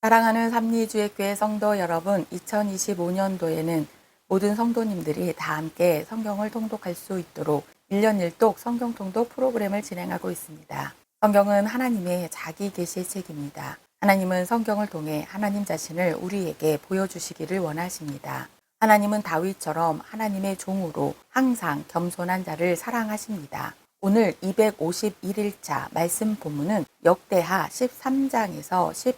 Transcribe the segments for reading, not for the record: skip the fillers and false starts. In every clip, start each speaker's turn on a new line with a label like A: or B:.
A: 사랑하는 삼리주의교회 성도 여러분, 2025년도에는 모든 성도님들이 다 함께 성경을 통독할 수 있도록 1년 1독 성경 통독 프로그램을 진행하고 있습니다. 성경은 하나님의 자기 계시의 책입니다. 하나님은 성경을 통해 하나님 자신을 우리에게 보여주시기를 원하십니다. 하나님은 다윗처럼 하나님의 종으로 항상 겸손한 자를 사랑하십니다. 오늘 251일차 말씀 본문은 역대하 13장에서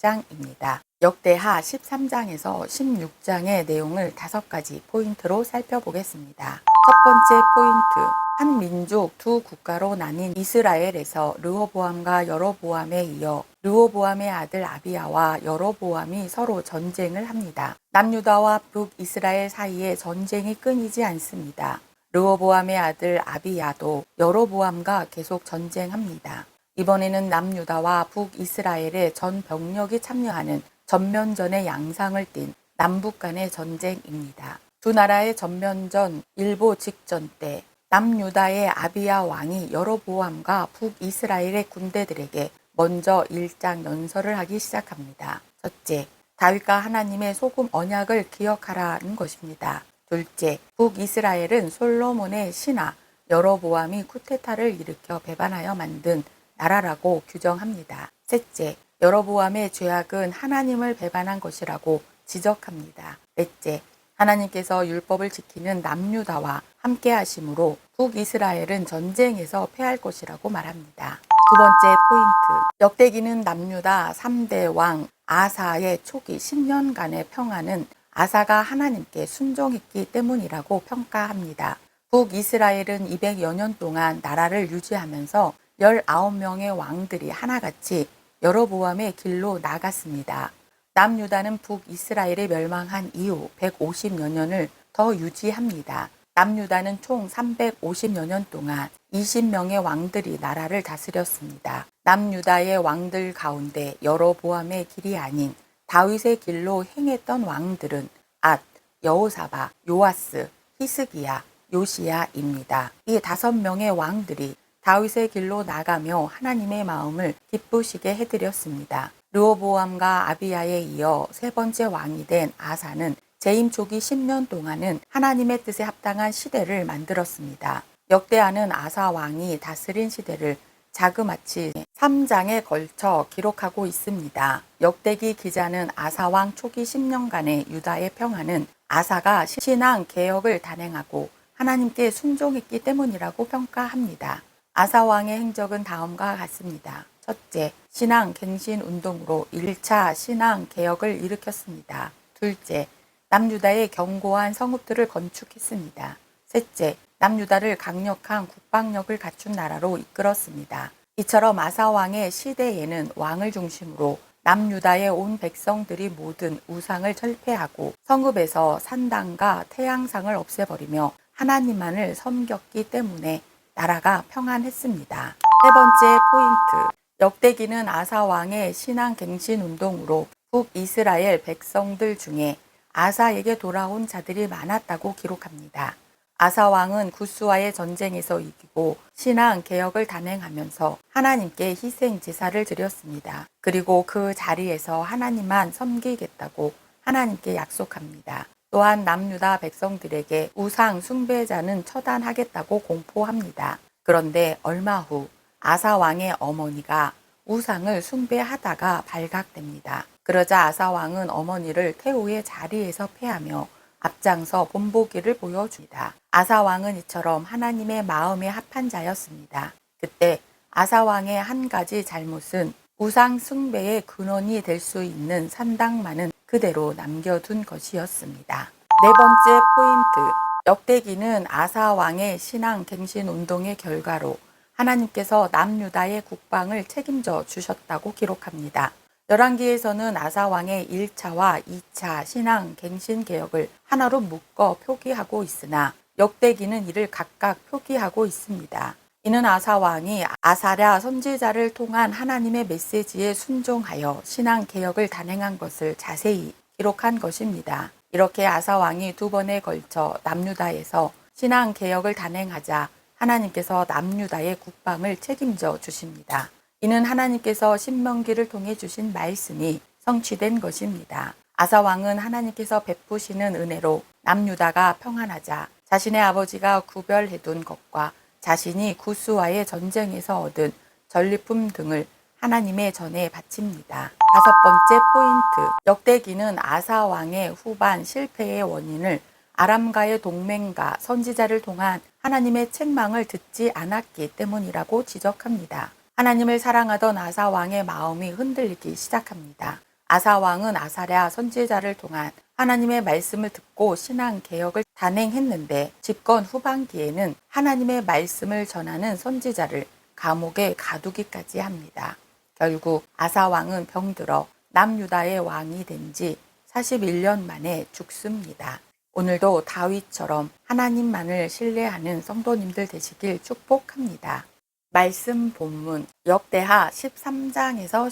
A: 16장입니다. 역대하 13장에서 16장의 내용을 5가지 포인트로 살펴보겠습니다. 첫 번째 포인트, 한 민족 두 국가로 나뉜 이스라엘에서 르호보암과 여로보암에 이어 르호보암의 아들 아비야와 여로보암이 서로 전쟁을 합니다. 남유다와 북이스라엘 사이에 전쟁이 끊이지 않습니다. 르호보암의 아들 아비야도 여로보암과 계속 전쟁합니다. 이번에는 남유다와 북이스라엘의 전 병력이 참여하는 전면전의 양상을 띤 남북 간의 전쟁입니다. 두 나라의 전면전 일보 직전 때 남유다의 아비야 왕이 여로보암과 북이스라엘의 군대들에게 먼저 일장 연설을 하기 시작합니다. 첫째, 다윗과 하나님의 소금 언약을 기억하라는 것입니다. 둘째, 북이스라엘은 솔로몬의 신하 여로보암이 쿠데타를 일으켜 배반하여 만든 나라라고 규정합니다. 셋째, 여로보암의 죄악은 하나님을 배반한 것이라고 지적합니다. 넷째, 하나님께서 율법을 지키는 남유다와 함께 하심으로 북이스라엘은 전쟁에서 패할 것이라고 말합니다. 두 번째 포인트, 역대기는 남유다 3대 왕 아사의 초기 10년간의 평화는 아사가 하나님께 순종했기 때문이라고 평가합니다. 북이스라엘은 200여 년 동안 나라를 유지하면서 19명의 왕들이 하나같이 여로보암의 길로 나갔습니다. 남유다는 북이스라엘이 멸망한 이후 150여 년을 더 유지합니다. 남유다는 총 350여 년 동안 20명의 왕들이 나라를 다스렸습니다. 남유다의 왕들 가운데 여로보암의 길이 아닌 다윗의 길로 행했던 왕들은 앗, 여호사밧, 요아스, 히스기야, 요시야입니다. 이 5명의 왕들이 다윗의 길로 나가며 하나님의 마음을 기쁘시게 해드렸습니다. 르호보암과 아비야에 이어 세 번째 왕이 된 아사는 재임 초기 10년 동안은 하나님의 뜻에 합당한 시대를 만들었습니다. 역대하는 아사 왕이 다스린 시대를 자그마치 3장에 걸쳐 기록하고 있습니다. 역대기 기자는 아사왕 초기 10년간의 유다의 평화는 아사가 신앙 개혁을 단행하고 하나님께 순종했기 때문이라고 평가합니다. 아사왕의 행적은 다음과 같습니다. 첫째, 신앙 갱신 운동으로 1차 신앙 개혁을 일으켰습니다. 둘째, 남유다의 견고한 성읍들을 건축했습니다. 셋째, 남유다를 강력한 국방력을 갖춘 나라로 이끌었습니다. 이처럼 아사왕의 시대에는 왕을 중심으로 남유다의 온 백성들이 모든 우상을 철폐하고 성읍에서 산당과 태양상을 없애버리며 하나님만을 섬겼기 때문에 나라가 평안했습니다. 세 번째 포인트, 역대기는 아사왕의 신앙 갱신 운동으로 북이스라엘 백성들 중에 아사에게 돌아온 자들이 많았다고 기록합니다. 아사왕은 구스와의 전쟁에서 이기고 신앙 개혁을 단행하면서 하나님께 희생 제사를 드렸습니다. 그리고 그 자리에서 하나님만 섬기겠다고 하나님께 약속합니다. 또한 남유다 백성들에게 우상 숭배자는 처단하겠다고 공포합니다. 그런데 얼마 후 아사왕의 어머니가 우상을 숭배하다가 발각됩니다. 그러자 아사왕은 어머니를 태호의 자리에서 패하며 앞장서 본보기를 보여줍니다. 아사왕은 이처럼 하나님의 마음에 합한 자였습니다. 그때 아사왕의 한 가지 잘못은 우상 숭배의 근원이 될 수 있는 산당만은 그대로 남겨둔 것이었습니다. 네 번째 포인트, 역대기는 아사왕의 신앙 갱신 운동의 결과로 하나님께서 남유다의 국방을 책임져 주셨다고 기록합니다. 열왕기에서는 아사왕의 1차와 2차 신앙 갱신 개혁을 하나로 묶어 표기하고 있으나 역대기는 이를 각각 표기하고 있습니다. 이는 아사왕이 아사랴 선지자를 통한 하나님의 메시지에 순종하여 신앙 개혁을 단행한 것을 자세히 기록한 것입니다. 이렇게 아사왕이 2번에 걸쳐 남유다에서 신앙 개혁을 단행하자 하나님께서 남유다의 국방을 책임져 주십니다. 이는 하나님께서 신명기를 통해 주신 말씀이 성취된 것입니다. 아사 왕은 하나님께서 베푸시는 은혜로 남유다가 평안하자 자신의 아버지가 구별해둔 것과 자신이 구스와의 전쟁에서 얻은 전리품 등을 하나님의 전에 바칩니다. 다섯 번째 포인트, 역대기는 아사 왕의 후반 실패의 원인을 아람과의 동맹과 선지자를 통한 하나님의 책망을 듣지 않았기 때문이라고 지적합니다. 하나님을 사랑하던 아사 왕의 마음이 흔들리기 시작합니다. 아사 왕은 아사랴 선지자를 통한 하나님의 말씀을 듣고 신앙 개혁을 단행했는데 집권 후반기에는 하나님의 말씀을 전하는 선지자를 감옥에 가두기까지 합니다. 결국 아사 왕은 병들어 남유다의 왕이 된 지 41년 만에 죽습니다. 오늘도 다윗처럼 하나님만을 신뢰하는 성도님들 되시길 축복합니다. 말씀 본문 역대하 13장에서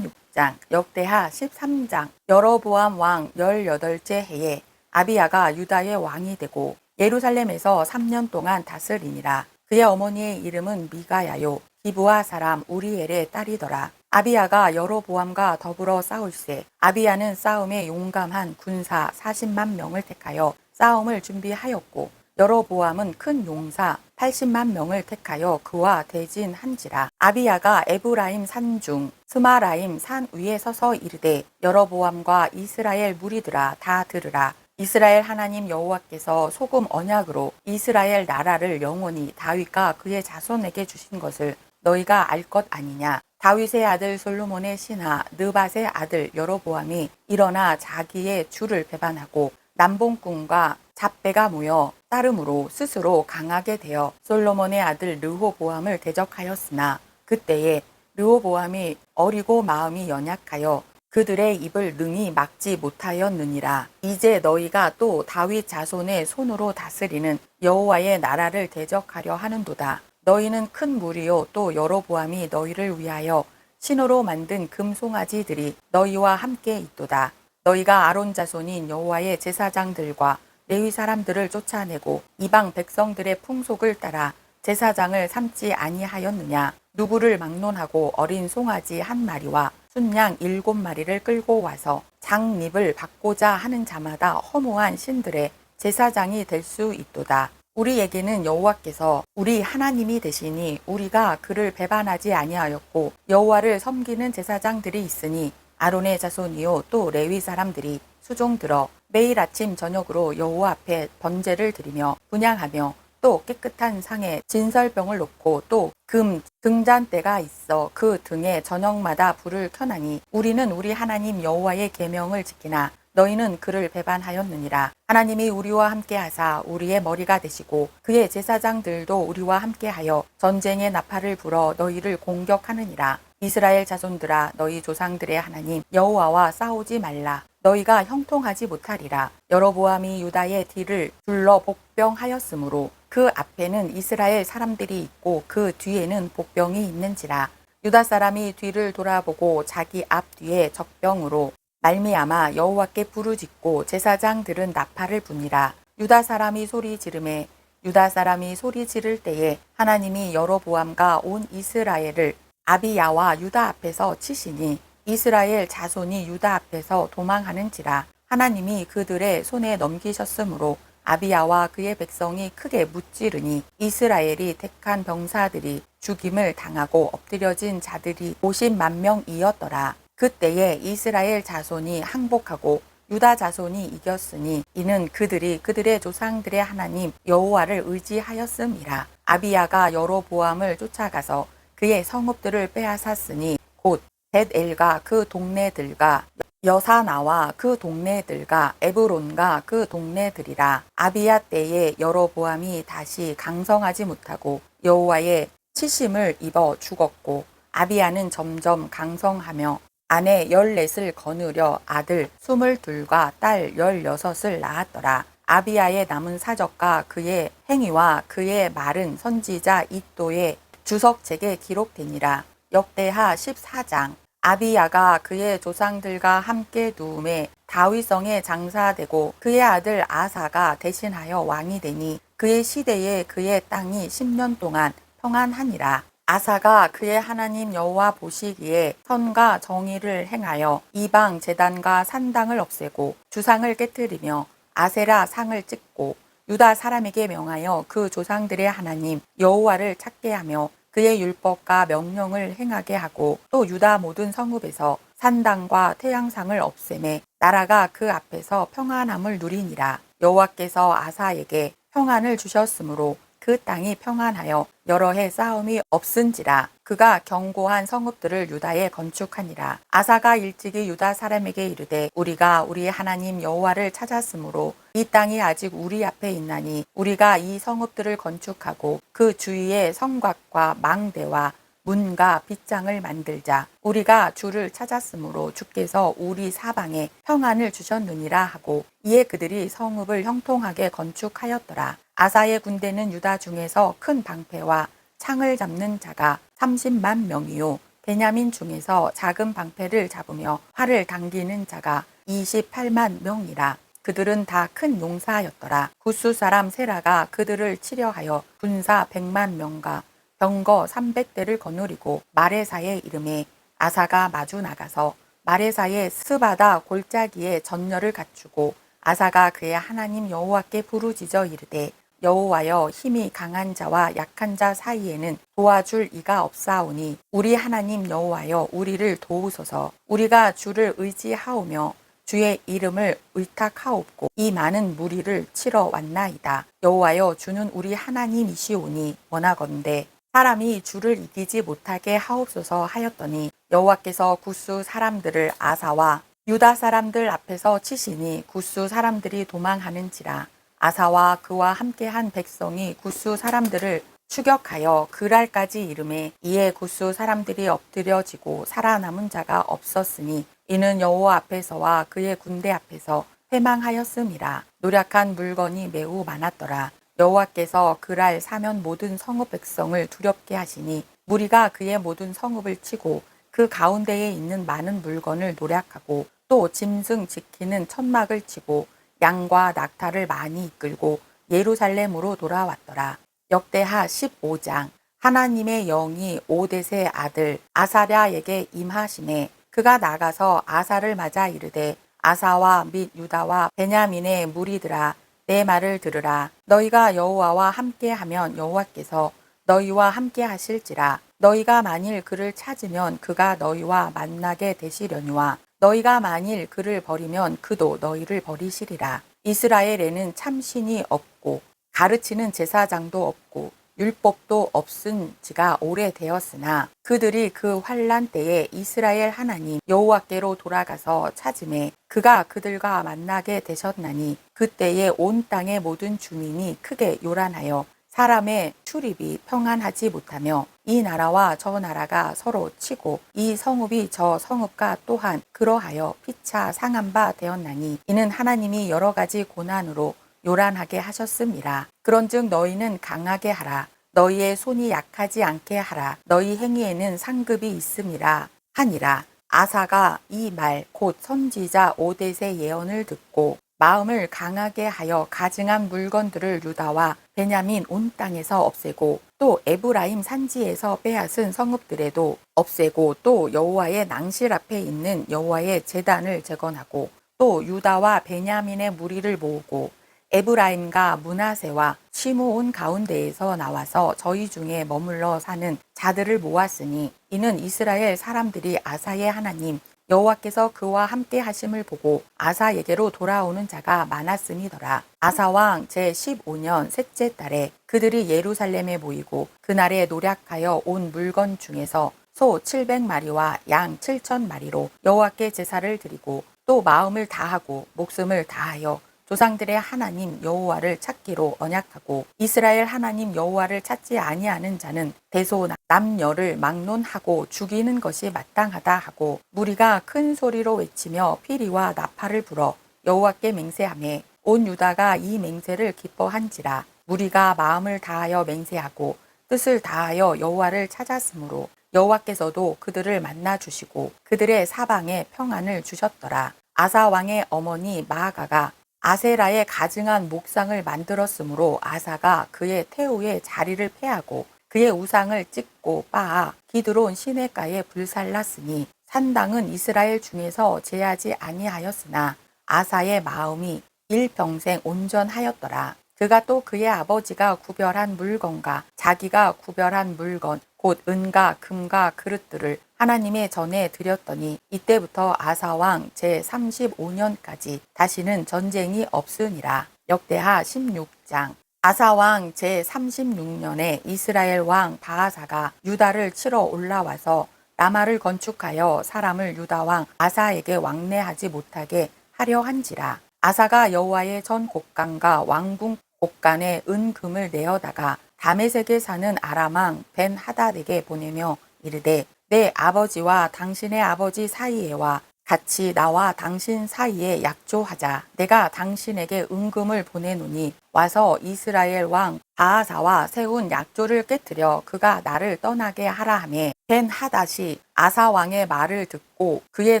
A: 16장, 역대하 13장. 여로보암 왕 18째 해에 아비야가 유다의 왕이 되고 예루살렘에서 3년 동안 다스리니라. 그의 어머니의 이름은 미가야요 기브아 사람 우리엘의 딸이더라. 아비야가 여로보암과 더불어 싸울세 아비야는 싸움에 용감한 군사 40만 명을 택하여 싸움을 준비하였고 여로보암은 큰 용사 80만 명을 택하여 그와 대진한지라. 아비야가 에브라임 산중 스마라임 산 위에 서서 이르되 여로보암과 이스라엘 무리들아 다 들으라. 이스라엘 하나님 여호와께서 소금 언약으로 이스라엘 나라를 영원히 다윗과 그의 자손에게 주신 것을 너희가 알 것 아니냐. 다윗의 아들 솔로몬의 신하 느밧의 아들 여로보암이 일어나 자기의 주를 배반하고 남봉꾼과 잡배가 모여 따름으로 스스로 강하게 되어 솔로몬의 아들 르호보암을 대적하였으나 그때에 르호보암이 어리고 마음이 연약하여 그들의 입을 능히 막지 못하였느니라. 이제 너희가 또 다윗 자손의 손으로 다스리는 여호와의 나라를 대적하려 하는도다. 너희는 큰 무리요 또 여로보암이 너희를 위하여 신으로 만든 금송아지들이 너희와 함께 있도다. 너희가 아론 자손인 여호와의 제사장들과 레위 사람들을 쫓아내고 이방 백성들의 풍속을 따라 제사장을 삼지 아니하였느냐. 누구를 막론하고 어린 송아지 한 마리와 순양 7마리를 끌고 와서 장립을 받고자 하는 자마다 허무한 신들의 제사장이 될 수 있도다. 우리에게는 여호와께서 우리 하나님이 되시니 우리가 그를 배반하지 아니하였고 여호와를 섬기는 제사장들이 있으니 아론의 자손이요 또 레위 사람들이 수종들어 매일 아침 저녁으로 여호와 앞에 번제를 드리며 분향하며 또 깨끗한 상에 진설병을 놓고 또 금 등잔대가 있어 그 등에 저녁마다 불을 켜나니 우리는 우리 하나님 여호와의 계명을 지키나 너희는 그를 배반하였느니라. 하나님이 우리와 함께하사 우리의 머리가 되시고 그의 제사장들도 우리와 함께하여 전쟁의 나팔을 불어 너희를 공격하느니라. 이스라엘 자손들아 너희 조상들의 하나님 여호와와 싸우지 말라. 너희가 형통하지 못하리라. 여로보암이 유다의 뒤를 둘러 복병하였으므로 그 앞에는 이스라엘 사람들이 있고 그 뒤에는 복병이 있는지라. 유다 사람이 뒤를 돌아보고 자기 앞뒤에 적병으로 말미암아 여호와께 부르짖고 제사장들은 나팔을 부니라. 유다 사람이 소리 지르매 유다 사람이 소리 지를 때에 하나님이 여로보암과 온 이스라엘을 아비야와 유다 앞에서 치시니 이스라엘 자손이 유다 앞에서 도망하는지라. 하나님이 그들의 손에 넘기셨으므로 아비야와 그의 백성이 크게 무찌르니 이스라엘이 택한 병사들이 죽임을 당하고 엎드려진 자들이 50만 명이었더라. 그때에 이스라엘 자손이 항복하고 유다 자손이 이겼으니 이는 그들이 그들의 조상들의 하나님 여호와를 의지하였음이라. 아비야가 여로보암을 쫓아가서 그의 성읍들을 빼앗았으니 곧 벳엘과 그 동네들과 여사나와 그 동네들과 에브론과 그 동네들이라. 아비야 때에 여로보암이 다시 강성하지 못하고 여호와의 치심을 입어 죽었고 아비야는 점점 강성하며 아내 14을 거느려 아들 22과 딸 16을 낳았더라. 아비야의 남은 사적과 그의 행위와 그의 말은 선지자 이도의 주석책에 기록되니라. 역대하 14장. 아비야가 그의 조상들과 함께 누움에 다윗성에 장사되고 그의 아들 아사가 대신하여 왕이 되니 그의 시대에 그의 땅이 10년 동안 평안하니라. 아사가 그의 하나님 여호와 보시기에 선과 정의를 행하여 이방 제단과 산당을 없애고 주상을 깨뜨리며 아세라 상을 찍고 유다 사람에게 명하여 그 조상들의 하나님 여호와를 찾게 하며 그의 율법과 명령을 행하게 하고 또 유다 모든 성읍에서 산당과 태양상을 없애매 나라가 그 앞에서 평안함을 누리니라. 여호와께서 아사에게 평안을 주셨으므로 그 땅이 평안하여 여러 해 싸움이 없은지라. 그가 견고한 성읍들을 유다에 건축하니라. 아사가 일찍이 유다 사람에게 이르되 우리가 우리 하나님 여호와를 찾았으므로 이 땅이 아직 우리 앞에 있나니 우리가 이 성읍들을 건축하고 그 주위에 성곽과 망대와 문과 빗장을 만들자. 우리가 주를 찾았으므로 주께서 우리 사방에 평안을 주셨느니라 하고 이에 그들이 성읍을 형통하게 건축하였더라. 아사의 군대는 유다 중에서 큰 방패와 창을 잡는 자가 30만 명이요 베냐민 중에서 작은 방패를 잡으며 활을 당기는 자가 28만 명이라. 그들은 다 큰 용사였더라. 구스 사람 세라가 그들을 치려하여 군사 100만 명과 병거 300대를 거느리고 마레사의 이름에 아사가 마주 나가서 마레사의 스바다 골짜기에 전열을 갖추고 아사가 그의 하나님 여호와께 부르짖어 이르되 여호와여 힘이 강한 자와 약한 자 사이에는 도와줄 이가 없사오니 우리 하나님 여호와여 우리를 도우소서. 우리가 주를 의지하오며 주의 이름을 의탁하옵고 이 많은 무리를 치러 왔나이다. 여호와여 주는 우리 하나님이시오니 원하건대 사람이 주를 이기지 못하게 하옵소서 하였더니 여호와께서 구스 사람들을 아사와 유다 사람들 앞에서 치시니 구스 사람들이 도망하는지라. 아사와 그와 함께한 백성이 구스 사람들을 추격하여 그랄까지 이르매 이에 구스 사람들이 엎드려지고 살아남은 자가 없었으니 이는 여호와 앞에서와 그의 군대 앞에서 패망하였음이라. 노력한 물건이 매우 많았더라. 여호와께서 그랄 사면 모든 성읍 백성을 두렵게 하시니 무리가 그의 모든 성읍을 치고 그 가운데에 있는 많은 물건을 노략하고 또 짐승 지키는 천막을 치고 양과 낙타를 많이 이끌고 예루살렘으로 돌아왔더라. 역대하 15장. 하나님의 영이 오뎃의 아들 아사랴에게 임하시매 그가 나가서 아사를 맞아 이르되 아사와 및 유다와 베냐민의 무리들아 내 말을 들으라. 너희가 여호와와 함께하면 여호와께서 너희와 함께 하실지라. 너희가 만일 그를 찾으면 그가 너희와 만나게 되시려니와 너희가 만일 그를 버리면 그도 너희를 버리시리라. 이스라엘에는 참신이 없고 가르치는 제사장도 없고 율법도 없은 지가 오래되었으나 그들이 그 환난 때에 이스라엘 하나님 여호와께로 돌아가서 찾음에 그가 그들과 만나게 되셨나니 그때에 온 땅의 모든 주민이 크게 요란하여 사람의 출입이 평안하지 못하며 이 나라와 저 나라가 서로 치고 이 성읍이 저 성읍과 또한 그러하여 피차 상한 바 되었나니 이는 하나님이 여러 가지 고난으로 요란하게 하셨음이라. 그런즉 너희는 강하게 하라. 너희의 손이 약하지 않게 하라. 너희 행위에는 상급이 있음이라 하니라. 아사가 이 말 곧 선지자 오뎃의 예언을 듣고 마음을 강하게 하여 가증한 물건들을 유다와 베냐민 온 땅에서 없애고 또 에브라임 산지에서 빼앗은 성읍들에도 없애고 또 여호와의 낭실 앞에 있는 여호와의 제단을 재건하고 또 유다와 베냐민의 무리를 모으고 에브라임과 므낫세와 시므온 가운데에서 나와서 저희 중에 머물러 사는 자들을 모았으니 이는 이스라엘 사람들이 아사의 하나님 여호와께서 그와 함께 하심을 보고 아사에게로 돌아오는 자가 많았음이더라. 아사 왕 제15년 셋째 달에 그들이 예루살렘에 모이고 그날에 노략하여 온 물건 중에서 소 700마리와 양 7,000마리로 여호와께 제사를 드리고 또 마음을 다하고 목숨을 다하여 조상들의 하나님 여호와를 찾기로 언약하고 이스라엘 하나님 여호와를 찾지 아니하는 자는 대소 남녀를 막론하고 죽이는 것이 마땅하다 하고 무리가 큰 소리로 외치며 피리와 나팔을 불어 여호와께 맹세하며 온 유다가 이 맹세를 기뻐한지라. 무리가 마음을 다하여 맹세하고 뜻을 다하여 여호와를 찾았으므로 여호와께서도 그들을 만나 주시고 그들의 사방에 평안을 주셨더라. 아사 왕의 어머니 마아가가 아세라의 가증한 목상을 만들었으므로 아사가 그의 태우의 자리를 패하고 그의 우상을 찢고 빻아 기드론 시내가에 불살랐으니 산당은 이스라엘 중에서 제하지 아니하였으나 아사의 마음이 일평생 온전하였더라. 그가 또 그의 아버지가 구별한 물건과 자기가 구별한 물건 곧 은과 금과 그릇들을 하나님의 전에 드렸더니 이때부터 아사왕 제35년까지 다시는 전쟁이 없으니라. 역대하 16장. 아사왕 제36년에 이스라엘 왕 바하사가 유다를 치러 올라와서 라마를 건축하여 사람을 유다 왕 아사에게 왕래하지 못하게 하려 한지라. 아사가 여호와의 전 곡간과 왕궁 곡간에 은금을 내어다가 다메섹에 사는 아람 왕 벤 하닷에게 보내며 이르되 내 아버지와 당신의 아버지 사이에와 같이 나와 당신 사이에 약조하자. 내가 당신에게 은금을 보내노니 와서 이스라엘 왕 바하사와 세운 약조를 깨뜨려 그가 나를 떠나게 하라 하매 벤 하닷이 아사 왕의 말을 듣고 그의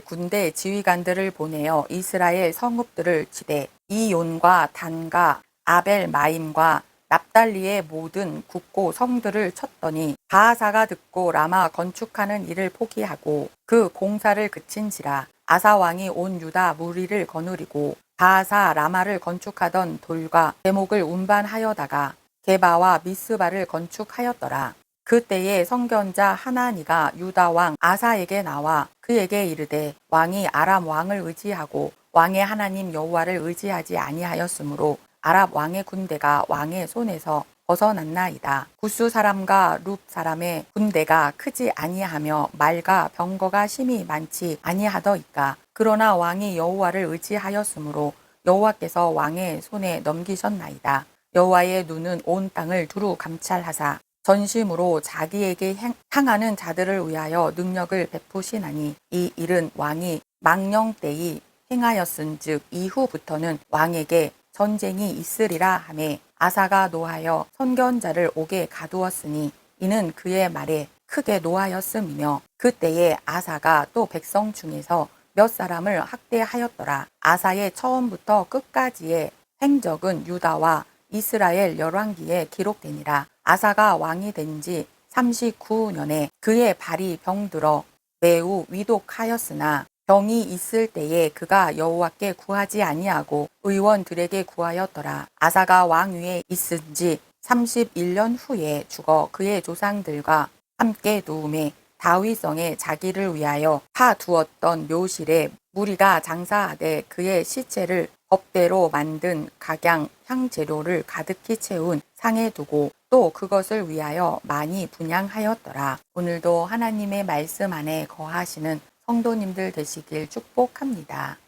A: 군대 지휘관들을 보내어 이스라엘 성읍들을 치되 이온과 단과 아벨 마임과 납달리의 모든 굳고 성들을 쳤더니 바하사가 듣고 라마 건축하는 일을 포기하고 그 공사를 그친지라. 아사 왕이 온 유다 무리를 거느리고 바하사 라마를 건축하던 돌과 제목을 운반하여다가 게바와 미스바를 건축하였더라. 그때에 선견자 하나니가 유다 왕 아사에게 나와 그에게 이르되 왕이 아람 왕을 의지하고 왕의 하나님 여호와를 의지하지 아니하였으므로 아랍 왕의 군대가 왕의 손에서 벗어났나이다. 구스 사람과 룹 사람의 군대가 크지 아니하며 말과 병거가 심히 많지 아니하더이까. 그러나 왕이 여호와를 의지하였으므로 여호와께서 왕의 손에 넘기셨나이다. 여호와의 눈은 온 땅을 두루 감찰하사 전심으로 자기에게 향하는 자들을 위하여 능력을 베푸시나니 이 일은 왕이 망령 때이 행하였은즉 이후부터는 왕에게 전쟁이 있으리라 하매 아사가 노하여 선견자를 옥에 가두었으니 이는 그의 말에 크게 노하였음이며 그때에 아사가 또 백성 중에서 몇 사람을 학대하였더라. 아사의 처음부터 끝까지의 행적은 유다와 이스라엘 열왕기에 기록되니라. 아사가 왕이 된 지 39년에 그의 발이 병들어 매우 위독하였으나 병이 있을 때에 그가 여호와께 구하지 아니하고 의원들에게 구하였더라. 아사가 왕위에 있은 지 31년 후에 죽어 그의 조상들과 함께 누움에 다윗성에 자기를 위하여 파두었던 묘실에 무리가 장사하되 그의 시체를 법대로 만든 각양 향재료를 가득히 채운 상에 두고 또 그것을 위하여 많이 분향하였더라. 오늘도 하나님의 말씀 안에 거하시는 성도님들 되시길 축복합니다.